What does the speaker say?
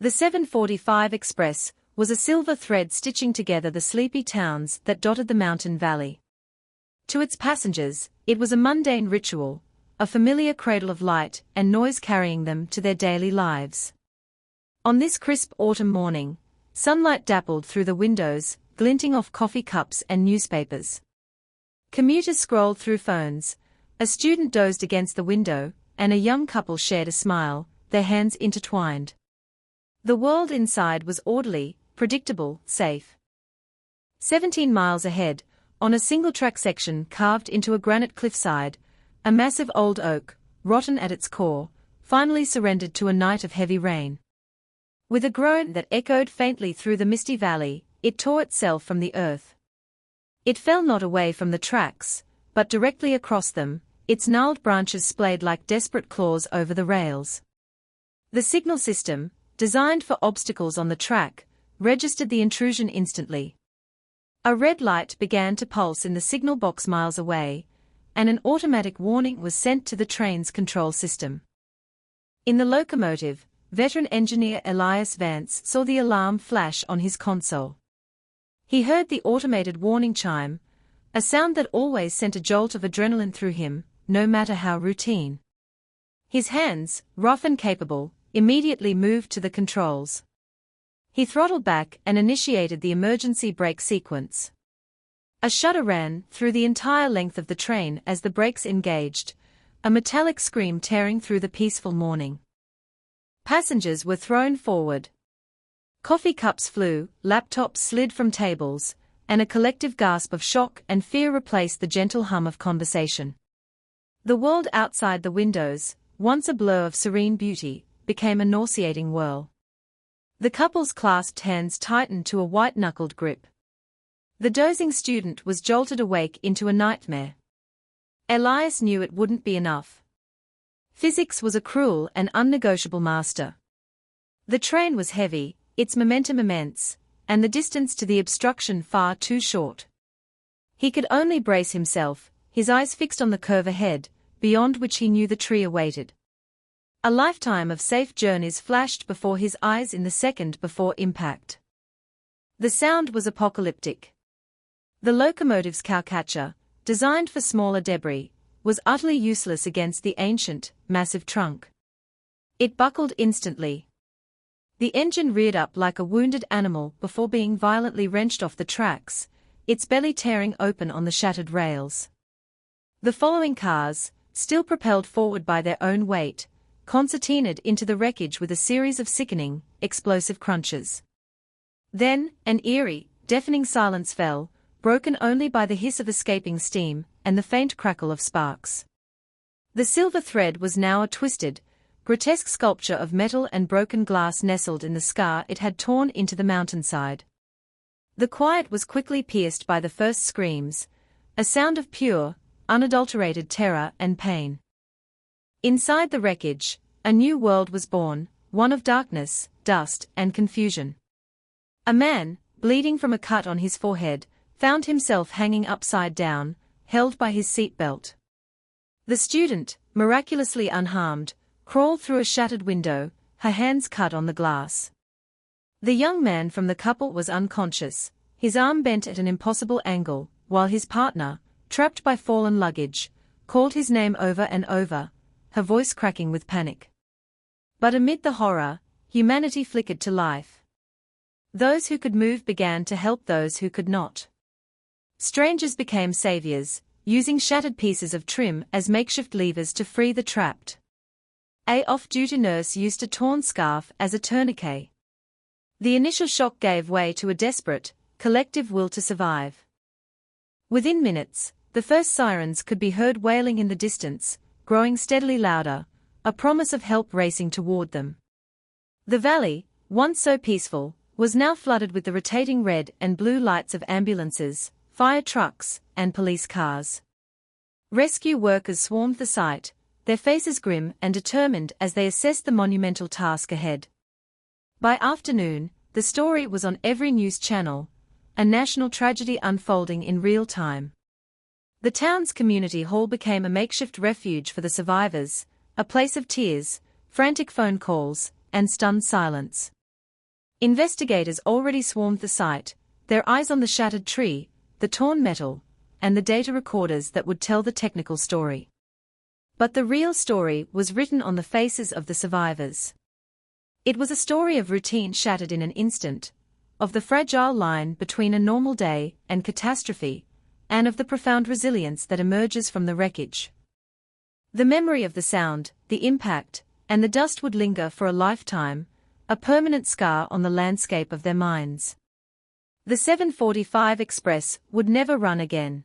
The 745 Express was a silver thread stitching together the sleepy towns that dotted the mountain valley. To its passengers, it was a mundane ritual, a familiar cradle of light and noise carrying them to their daily lives. On this crisp autumn morning, sunlight dappled through the windows, glinting off coffee cups and newspapers. Commuters scrolled through phones, a student dozed against the window, and a young couple shared a smile, their hands intertwined. The world inside was orderly, predictable, safe. 17 miles ahead, on a single-track section carved into a granite cliffside, a massive old oak, rotten at its core, finally surrendered to a night of heavy rain. With a groan that echoed faintly through the misty valley, it tore itself from the earth. It fell not away from the tracks, but directly across them, its gnarled branches splayed like desperate claws over the rails. The signal system, designed for obstacles on the track, registered the intrusion instantly. A red light began to pulse in the signal box miles away, and an automatic warning was sent to the train's control system. In the locomotive, veteran engineer Elias Vance saw the alarm flash on his console. He heard the automated warning chime, a sound that always sent a jolt of adrenaline through him, no matter how routine. His hands, rough and capable, immediately moved to the controls. He throttled back and initiated the emergency brake sequence. A shudder ran through the entire length of the train as the brakes engaged, a metallic scream tearing through the peaceful morning. Passengers were thrown forward. Coffee cups flew, laptops slid from tables, and a collective gasp of shock and fear replaced the gentle hum of conversation. The world outside the windows, once a blur of serene beauty, became a nauseating whirl. The couple's clasped hands tightened to a white-knuckled grip. The dozing student was jolted awake into a nightmare. Elias knew it wouldn't be enough. Physics was a cruel and unnegotiable master. The train was heavy, its momentum immense, and the distance to the obstruction far too short. He could only brace himself, his eyes fixed on the curve ahead, beyond which he knew the tree awaited. A lifetime of safe journeys flashed before his eyes in the second before impact. The sound was apocalyptic. The locomotive's cowcatcher, designed for smaller debris, was utterly useless against the ancient, massive trunk. It buckled instantly. The engine reared up like a wounded animal before being violently wrenched off the tracks, its belly tearing open on the shattered rails. The following cars, still propelled forward by their own weight, concertinaed into the wreckage with a series of sickening, explosive crunches. Then, an eerie, deafening silence fell, broken only by the hiss of escaping steam and the faint crackle of sparks. The silver thread was now a twisted, grotesque sculpture of metal and broken glass nestled in the scar it had torn into the mountainside. The quiet was quickly pierced by the first screams, a sound of pure, unadulterated terror and pain. Inside the wreckage, a new world was born, one of darkness, dust, and confusion. A man, bleeding from a cut on his forehead, found himself hanging upside down, held by his seatbelt. The student, miraculously unharmed, crawled through a shattered window, her hands cut on the glass. The young man from the couple was unconscious, his arm bent at an impossible angle, while his partner, trapped by fallen luggage, called his name over and over, her voice cracking with panic. But amid the horror, humanity flickered to life. Those who could move began to help those who could not. Strangers became saviors, using shattered pieces of trim as makeshift levers to free the trapped. A off-duty nurse used a torn scarf as a tourniquet. The initial shock gave way to a desperate, collective will to survive. Within minutes, the first sirens could be heard wailing in the distance, growing steadily louder, a promise of help racing toward them. The valley, once so peaceful, was now flooded with the rotating red and blue lights of ambulances, fire trucks, and police cars. Rescue workers swarmed the site, their faces grim and determined as they assessed the monumental task ahead. By afternoon, the story was on every news channel, a national tragedy unfolding in real time. The town's community hall became a makeshift refuge for the survivors, a place of tears, frantic phone calls, and stunned silence. Investigators already swarmed the site, their eyes on the shattered tree, the torn metal, and the data recorders that would tell the technical story. But the real story was written on the faces of the survivors. It was a story of routine shattered in an instant, of the fragile line between a normal day and catastrophe, and of the profound resilience that emerges from the wreckage. The memory of the sound, the impact, and the dust would linger for a lifetime, a permanent scar on the landscape of their minds. The 7:45 Express would never run again.